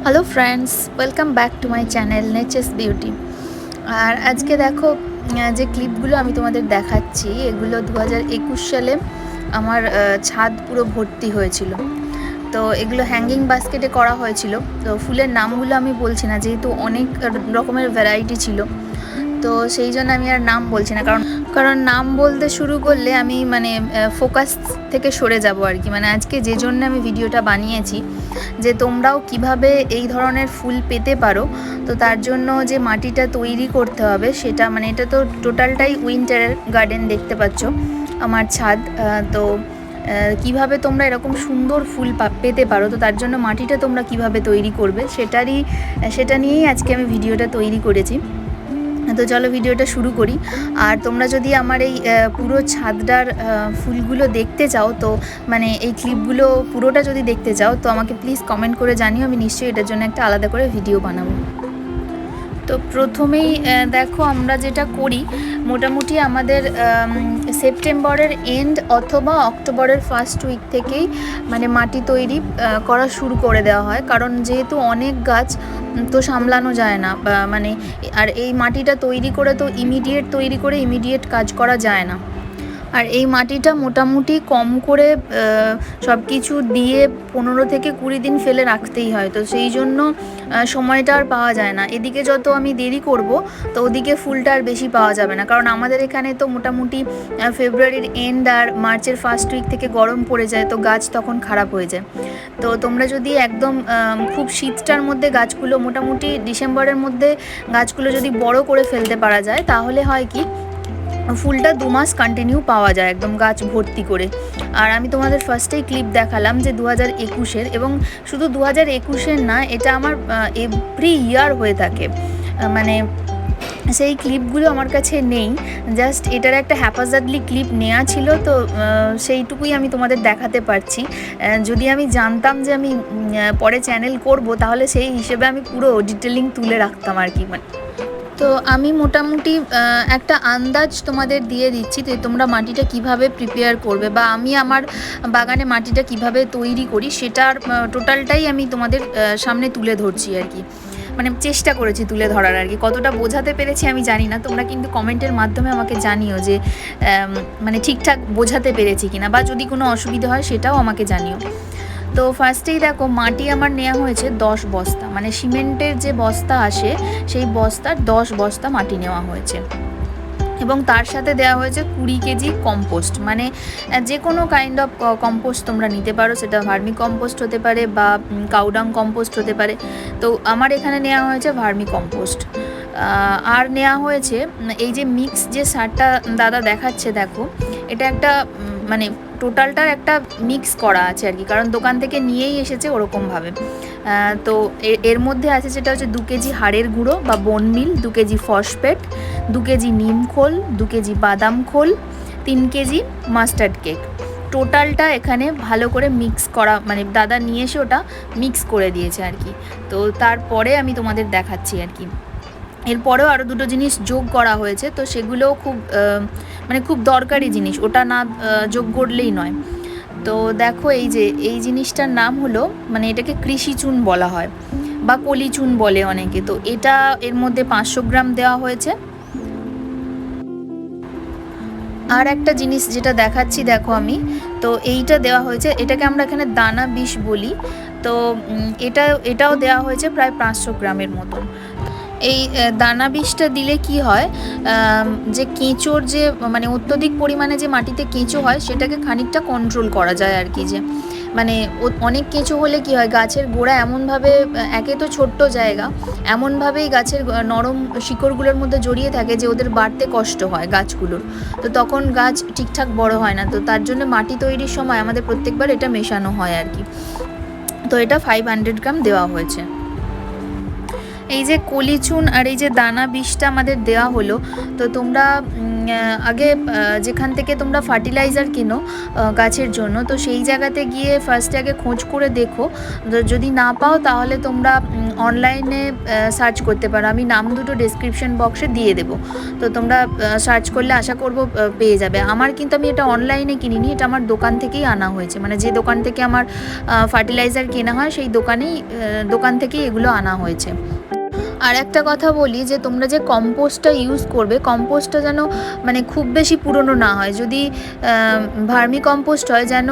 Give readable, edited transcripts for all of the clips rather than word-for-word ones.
Hello friends, welcome back to my channel nature's beauty. আর আজকে দেখো যে ক্লিপগুলো আমি তোমাদের দেখাচ্ছি এগুলো 2021 সালে আমার ছাদ পুরো ভর্তি হয়েছিল। তো এগুলো হ্যাঙ্গিং বাস্কেটে করা হয়েছিল। তো ফুলের নামগুলো আমি বলছি না, যেহেতু অনেক রকমের ভ্যারাইটি ছিল, তো সেই জন্য আমি আর নাম বলছি না, কারণ নাম বলতে শুরু করলে আমি ফোকাস থেকে সরে যাব আর কি। আজকে যে জন্য আমি ভিডিওটা বানিয়েছি যে তোমরাও কিভাবে এই ধরনের ফুল পেতে পারো, তো তার জন্য যে মাটিটা তৈরি করতে হবে সেটা এটা তো টোটালটাই উইন্টার গার্ডেন দেখতে পাচ্ছ আমার ছাদ। তো কিভাবে তোমরা এরকম সুন্দর ফুল পেতে পারো, তো তার জন্য মাটিটা তোমরা কিভাবে তৈরি করবে সেটা নিয়েই আজকে আমি ভিডিওটা তৈরি করেছি। তো চলো ভিডিওটা শুরু করি। আর তোমরা যদি আমার এই পুরো ছাদটার ফুলগুলো দেখতে চাও, তো এই ক্লিপগুলো পুরোটা যদি দেখতে চাও, তো আমাকে প্লিজ কমেন্ট করে জানিও, আমি নিশ্চয়ই এটার জন্য একটা আলাদা করে ভিডিও বানাবো। তো প্রথমেই দেখো আমরা যেটা করি, মোটামুটি আমাদের সেপ্টেম্বরের এন্ড অথবা অক্টোবরের ফার্স্ট উইক থেকেই মাটি তৈরি করা শুরু করে দেওয়া হয়, কারণ যেহেতু অনেক গাছ তো সামলানো যায় না, আর এই মাটিটা তৈরি করে তো ইমিডিয়েট কাজ করা যায় না। আর এই মাটিটা মোটামুটি কম করে সব কিছু দিয়ে 15 থেকে 20 দিন ফেলে রাখতেই হয়, তো সেই জন্য সময়টা আর পাওয়া যায় না। এদিকে যত আমি দেরি করব, তো ওদিকে ফুলটা আর বেশি পাওয়া যাবে না, কারণ আমাদের এখানে তো মোটামুটি ফেব্রুয়ারির এন্ড আর মার্চের ফার্স্ট উইক থেকে গরম পড়ে যায়, তো গাছ তখন খারাপ হয়ে যায়। তো তোমরা যদি একদম খুব শীতটার মধ্যে গাছগুলো, মোটামুটি ডিসেম্বরের মধ্যে গাছগুলো যদি বড় করে ফেলতে পারা যায়, তাহলে হয় কি ফুলটা 2 মাস কন্টিনিউ পাওয়া যায় একদম গাছ ভর্তি করে। আর আমি তোমাদের ফার্স্টেই ক্লিপ দেখালাম যে 2021-এর, এবং শুধু 2021-এর না, এটা আমার এভরি ইয়ার হয়ে থাকে। সেই ক্লিপগুলো আমার কাছে নেই, জাস্ট এটার একটা হ্যাপাজার্ডলি ক্লিপ নেওয়া ছিল, তো সেইটুকুই আমি তোমাদের দেখাতে পারছি। যদি আমি জানতাম যে আমি পরে চ্যানেল করব, তাহলে সেই হিসেবে আমি পুরো ডিটেলিং তুলে রাখতাম আর কি। তো আমি মোটামুটি একটা আন্দাজ তোমাদের দিয়ে দিচ্ছি, তো তোমরা মাটিটা কিভাবে প্রিপেয়ার করবে, বা আমি আমার বাগানে মাটিটা কিভাবে তৈরি করি, সেটার টোটালটাই আমি তোমাদের সামনে তুলে ধরছি আর কি। চেষ্টা করেছি তুলে ধরার আর কি। কতটা বোঝাতে পেরেছি আমি জানি না, তোমরা কিন্তু কমেন্টের মাধ্যমে আমাকে জানিও যে ঠিকঠাক বোঝাতে পেরেছি কিনা, বা যদি কোনো অসুবিধা হয় সেটাও আমাকে জানিও। তো ফার্স্টেই দেখো মাটি আমার নেওয়া হয়েছে 10 বস্তা, সিমেন্টের যে বস্তা আসে সেই বস্তার 10 বস্তা মাটি নেওয়া হয়েছে, এবং তার সাথে দেওয়া হয়েছে 20 কেজি কম্পোস্ট। যে কোনো কাইন্ড অফ কম্পোস্ট তোমরা নিতে পারো, সেটা ভার্মি কম্পোস্ট হতে পারে বা কাউডাং কম্পোস্ট হতে পারে। তো আমার এখানে নেওয়া হয়েছে ভার্মি কম্পোস্ট। আর নেওয়া হয়েছে এই যে মিক্স যে সারটা দাদা দেখাচ্ছে, দেখো এটা একটা টোটালটার একটা মিক্স করা আছে আর কি, কারণ দোকান থেকে নিয়েই এসেছে ওরকমভাবে। তো এর মধ্যে আছে যেটা হচ্ছে 2 কেজি হাড়ের গুঁড়ো বা বোনমিল, 2 কেজি ফসফেট, 2 কেজি নিম খোল, 2 কেজি বাদাম খোল, 3 কেজি মাস্টার্ড কেক। টোটালটা এখানে ভালো করে মিক্স করা, দাদা নিয়ে এসে ওটা মিক্স করে দিয়েছে আর কি। তো তারপরে আমি তোমাদের দেখাচ্ছি আর কি। এরপরেও আরও 2টো জিনিস যোগ করা হয়েছে, তো সেগুলোও খুব দরকারি জিনিস, ওটা না যোগ করলেই নয়। তো দেখো এই জিনিসটার নাম হলো, এটাকে কৃষি চুন বলা হয় বা কলি চুন বলে অনেকে। তো এটা এর মধ্যে 500 গ্রাম দেওয়া হয়েছে। আর একটা জিনিস যেটা দেখাচ্ছি দেখো আমি, তো এইটা দেওয়া হয়েছে, এটাকে আমরা এখানে দানা বিষ বলি। তো এটাও দেওয়া হয়েছে প্রায় 500 গ্রামের মতন। এই দানা বিষটা দিলে কি হয়, যে কেঁচোর যে অত্যধিক পরিমাণে যে মাটিতে কেঁচো হয়, সেটাকে খানিকটা কন্ট্রোল করা যায় আর কি। যে অনেক কেঁচো হলে কি হয়, গাছের গোড়া এমনভাবে, একে তো ছোট্ট জায়গা, এমনভাবেই গাছের নরম শিকড়গুলোর মধ্যে জড়িয়ে থাকে যে ওদের বাড়তে কষ্ট হয় গাছগুলোর, তো তখন গাছ ঠিকঠাক বড় হয় না। তো তার জন্য মাটি তৈরির সময় আমাদের প্রত্যেকবার এটা মেশানো হয় আর কি। তো এটা 500 গ্রাম দেওয়া হয়েছে। এই যে কলি চুন আর এই যে দানা বিষটা আমাদের দেওয়া হলো, তো তোমরা আগে যেখান থেকে তোমরা ফার্টিলাইজার কিনো গাছের জন্য, তো সেই জায়গাতে গিয়ে ফার্স্টে আগে খোঁজ করে দেখো। যদি না পাও তাহলে তোমরা অনলাইনে সার্চ করতে পারো, আমি নাম দুটো ডেসক্রিপশন বক্সে দিয়ে দেবো, তো তোমরা সার্চ করলে আশা করব পেয়ে যাবে। আমার কিন্তু আমি এটা অনলাইনে কিনিনি, এটা আমার দোকান থেকেই আনা হয়েছে, মানে যে দোকান থেকে আমার ফার্টিলাইজার কেনা হয় সেই দোকান থেকেই এগুলো আনা হয়েছে। আর একটা কথা বলি, যে তোমরা যে কম্পোস্টটা ইউজ করবে, কম্পোস্টটা যেন মানে খুব বেশি পুরনো না হয়। যদি ভার্মি কম্পোস্ট হয়, যেন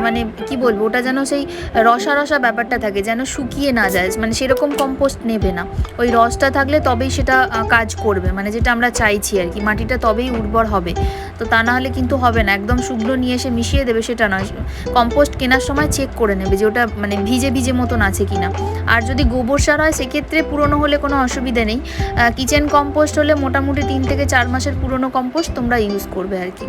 মানে কি বলবো, ওটা যেন সেই রসা রসা ব্যাপারটা থাকে, যেন শুকিয়ে না যায়, মানে সেরকম কম্পোস্ট নেবে না। ওই রসটা থাকলে তবেই সেটা কাজ করবে, মানে যেটা আমরা চাইছি আর কি, মাটিটা তবেই উর্বর হবে। তো তা না হলে কিন্তু হবে না, একদম শুকনো নিয়ে এসে মিশিয়ে দেবে সেটা নয়। কম্পোস্ট কেনার সময় চেক করে নেবে যে ওটা মানে ভিজে ভিজে মতন আছে কিনা। আর যদি গোবর সার হয় সেক্ষেত্রে পুরনো হলে কোনো অসুবিধা নেই। কিচেন কম্পোস্ট হলে মোটামুটি 3 থেকে 4 মাসের পুরনো কম্পোস্ট তোমরা ইউজ করবে আর কি।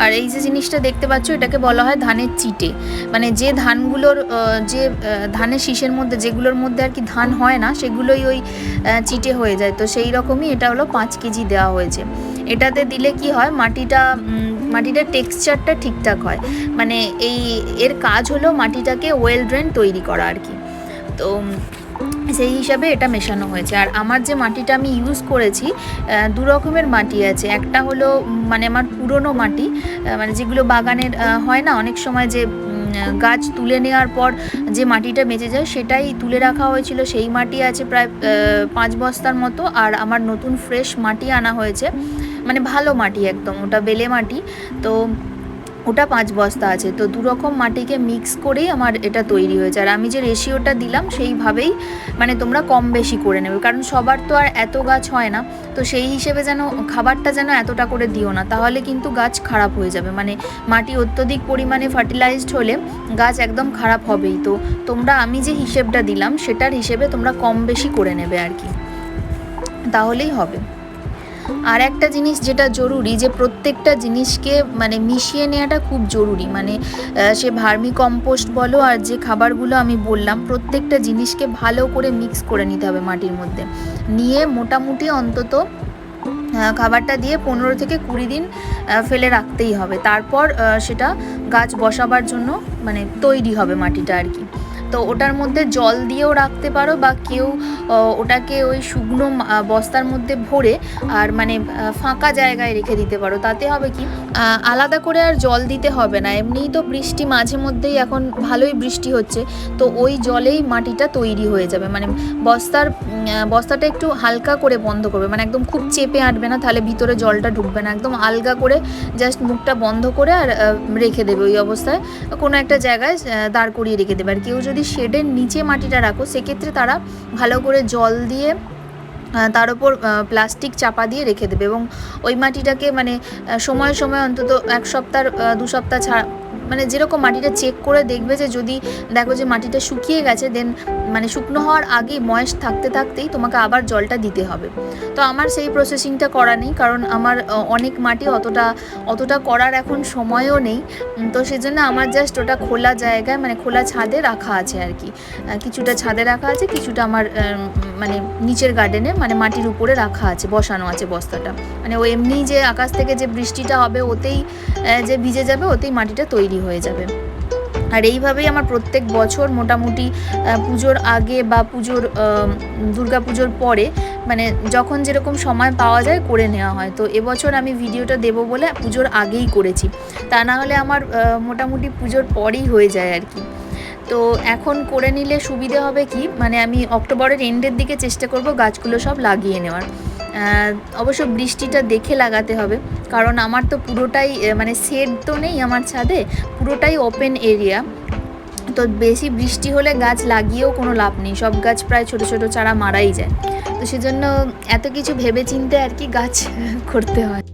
আর এই যে জিনিসটা দেখতে পাচ্ছ, এটাকে বলা হয় ধানের চিটে। মানে যে ধানগুলোর যে ধানের শীষের মধ্যে যেগুলোর মধ্যে আর কি ধান হয় না, সেগুলোই ওই চিটে হয়ে যায়। তো সেই রকমই এটা হলো 5 কেজি দেওয়া হয়েছে। এটাতে দিলে কি হয়, মাটিটার টেক্সচারটা ঠিকঠাক হয়। মানে এর কাজ হলো মাটিটাকে ওয়েল ড্রেন তৈরি করা আর কি। তো সেই হিসাবে এটা মেশানো হয়েছে। আর আমার যে মাটিটা আমি ইউজ করেছি, 2 রকমের মাটি আছে। একটা হলো মানে আমার পুরনো মাটি, মানে যেগুলো বাগানের হয় না অনেক সময়, যে গাছ তুলে নেওয়ার পর যে মাটিটা বেঁচে যায় সেটাই তুলে রাখা হয়েছিল, সেই মাটি আছে প্রায় 5 বস্তার মতো। আর আমার নতুন ফ্রেশ মাটি আনা হয়েছে, মানে ভালো মাটি একদম, ওটা বেলে মাটি, তো ওটা 5 বস্তা আছে। তো 2 রকম মাটিকে মিক্স করেই আমার এটা তৈরি হয়েছে। আর আমি যে রেশিওটা দিলাম সেইভাবেই মানে তোমরা কম বেশি করে নেবে, কারণ সবার তো আর এত গাছ হয় না। তো সেই হিসেবে যেন খাবারটা যেন এতটা করে দিও না, তাহলে কিন্তু গাছ খারাপ হয়ে যাবে। মানে মাটি অত্যধিক পরিমাণে ফার্টিলাইজড হলে গাছ একদম খারাপ হবেই। তো তোমরা আমি যে হিসেবটা দিলাম সেটার হিসেবে তোমরা কম বেশি করে নেবে আর কি, তাহলেই হবে। আর একটা জিনিস যেটা জরুরি, যে প্রত্যেকটা জিনিসকে মানে মিশিয়ে নেওয়াটা খুব জরুরি। মানে সে ভার্মি কম্পোস্ট বলো আর যে খাবারগুলো আমি বললাম, প্রত্যেকটা জিনিসকে ভালো করে মিক্স করে নিতে হবে মাটির মধ্যে, নিয়ে মোটামুটি অন্তত খাবারটা দিয়ে 15 থেকে 20 দিন ফেলে রাখতেই হবে। তারপর সেটা গাছ বসাবার জন্য মানে তৈরি হবে মাটিটা আর কি। তো ওটার মধ্যে জল দিয়েও রাখতে পারো, বা কেউ ওটাকে ওই শুকনো বস্তার মধ্যে ভরে আর মানে ফাঁকা জায়গায় রেখে দিতে পারো। তাতে হবে কি, আলাদা করে আর জল দিতে হবে না। এমনিই তো বৃষ্টি মাঝে মধ্যেই এখন ভালোই বৃষ্টি হচ্ছে, তো ওই জলেই মাটিটা তৈরি হয়ে যাবে। মানে বস্তাটা একটু হালকা করে বন্ধ করবে, মানে একদম খুব চেপে আঁটবে না, তাহলে ভিতরে জলটা ঢুকবে না। একদম আলগা করে জাস্ট মুখটা বন্ধ করে আর রেখে দেবে ওই অবস্থায়, কোনো একটা জায়গায় দাঁড় করিয়ে রেখে দেবে। আর কেউ যদি শেডের নিচে মাটিটা রাখো, সেক্ষেত্রে তারা ভালো করে জল দিয়ে তার উপর প্লাস্টিক চাপা দিয়ে রেখে দেবে, এবং ওই মাটিটাকে মানে সময় সময় অন্তত 1 সপ্তাহ 2 সপ্তাহ ছাড়া, মানে যেরকম মাটিটা চেক করে দেখবে, যে যদি দেখো যে মাটিটা শুকিয়ে গেছে, দেন মানে শুকনো হওয়ার আগেই ময়েস্ট থাকতে থাকতেই তোমাকে আবার জলটা দিতে হবে। তো আমার সেই প্রসেসিংটা করা নেই, কারণ আমার অনেক মাটি অতটা করার এখন সময়ও নেই। তো সেজন্য আমার জাস্ট ওটা খোলা জায়গায়, মানে খোলা ছাদে রাখা আছে আর কি। কিছুটা ছাদে রাখা আছে, কিছুটা আমার মানে নিচের গার্ডেনে মানে মাটির উপরে রাখা আছে, বসানো আছে বস্তাটা। মানে ও এমনি যে আকাশ থেকে যে বৃষ্টিটা হবে ওতেই যে ভিজে যাবে, ওতেই মাটিটা তৈরি হয়ে যাবে। আর এইভাবেই আমার প্রত্যেক বছর মোটামুটি পুজোর আগে বা দুর্গা পুজোর পরে মানে যখন যেরকম সময় পাওয়া যায় করে নেওয়া হয়। তো এবছর আমি ভিডিওটা দেবো বলে পুজোর আগেই করেছি, তা না হলে আমার মোটামুটি পুজোর পরেই হয়ে যায় আর কি। তো এখন করে নিলে সুবিধে হবে কি, মানে আমি অক্টোবরের এন্ডের দিকে চেষ্টা করব গাছগুলো সব লাগিয়ে নেওয়ার। অবশ্য বৃষ্টিটা দেখে লাগাতে হবে, কারণ আমার তো পুরোটাই মানে শেড তো নেই আমার ছাদে, পুরোটাই ওপেন এরিয়া। তো বেশি বৃষ্টি হলে গাছ লাগিয়েও কোনো লাভ নেই, সব গাছ প্রায় ছোট ছোট চারা মারাই যায়। তো সেজন্য এত কিছু ভেবে চিন্তে আর কি গাছ করতে হয়।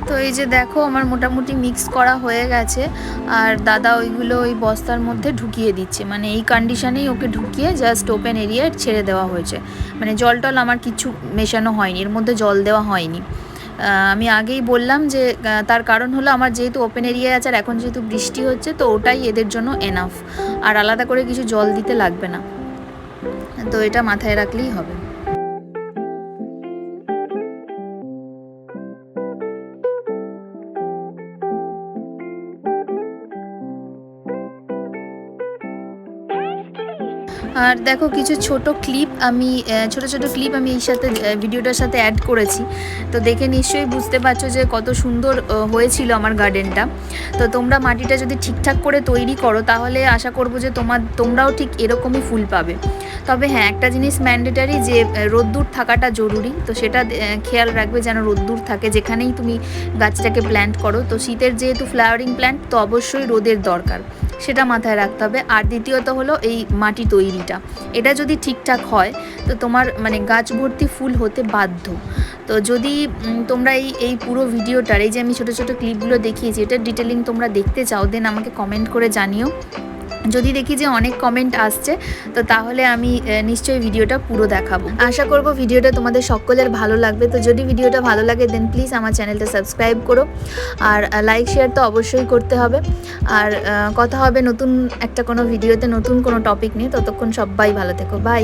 তো এই যে দেখো আমার মোটামুটি মিক্স করা হয়ে গেছে, আর দাদা ওইগুলো ওই বস্তার মধ্যে ঢুকিয়ে দিচ্ছে, মানে এই কন্ডিশনেই ওকে ঢুকিয়ে জাস্ট ওপেন এরিয়ায় ছেড়ে দেওয়া হয়েছে। মানে জল টল আমার কিছু মেশানো হয়নি, এর মধ্যে জল দেওয়া হয়নি। আমি আগেই বললাম যে তার কারণ হলো আমার যেহেতু ওপেন এরিয়া আছে আর এখন যেহেতু বৃষ্টি হচ্ছে, তো ওটাই এদের জন্য এনাফ, আর আলাদা করে কিছু জল দিতে লাগবে না। তো এটা মাথায় রাখলেই হবে। আর দেখো কিছু ছোট ক্লিপ আমি এই সাথে ভিডিওটার সাথে অ্যাড করেছি, তো দেখে নিশ্চয়ই বুঝতে পারছো যে কত সুন্দর হয়েছিল আমার গার্ডেনটা। তো তোমরা মাটিটা যদি ঠিকঠাক করে তৈরি করো তাহলে আশা করবো যে তোমরাও ঠিক এরকমই ফুল পাবে। তবে হ্যাঁ, একটা জিনিস ম্যান্ডেটারি, যে রোদ্দুর থাকাটা জরুরি, তো সেটা খেয়াল রাখবে যেন রোদ্দুর থাকে যেখানেই তুমি গাছটাকে প্ল্যান্ট করো। তো শীতের যেহেতু ফ্লাওয়ারিং প্ল্যান্ট, তো অবশ্যই রোদের দরকার, সেটা মাথায় রাখতে হবে। আর দ্বিতীয়ত হলো এই মাটি তৈরিটা, এটা যদি ঠিকঠাক হয় তো তোমার মানে গাছ ভর্তি ফুল হতে বাধ্য। তো যদি তোমরা এই পুরো ভিডিওটার এই যে আমি ছোটো ছোটো ক্লিপগুলো দেখিয়েছি, এটার ডিটেলিং তোমরা দেখতে চাও, দেন আমাকে কমেন্ট করে জানিও। যদি দেখি যে অনেক কমেন্ট আসছে, তো তাহলে আমি নিশ্চয়ই ভিডিওটা পুরো দেখাবো। আশা করব ভিডিওটা তোমাদের সকলের ভালো লাগবে। তো যদি ভিডিওটা ভালো লাগে দেন প্লিজ আমার চ্যানেলটা সাবস্ক্রাইব করো, আর লাইক শেয়ার তো অবশ্যই করতে হবে। আর কথা হবে নতুন একটা কোনো ভিডিওতে, নতুন কোনো টপিক নিয়ে। ততক্ষণ সবাই ভালো থেকো, বাই।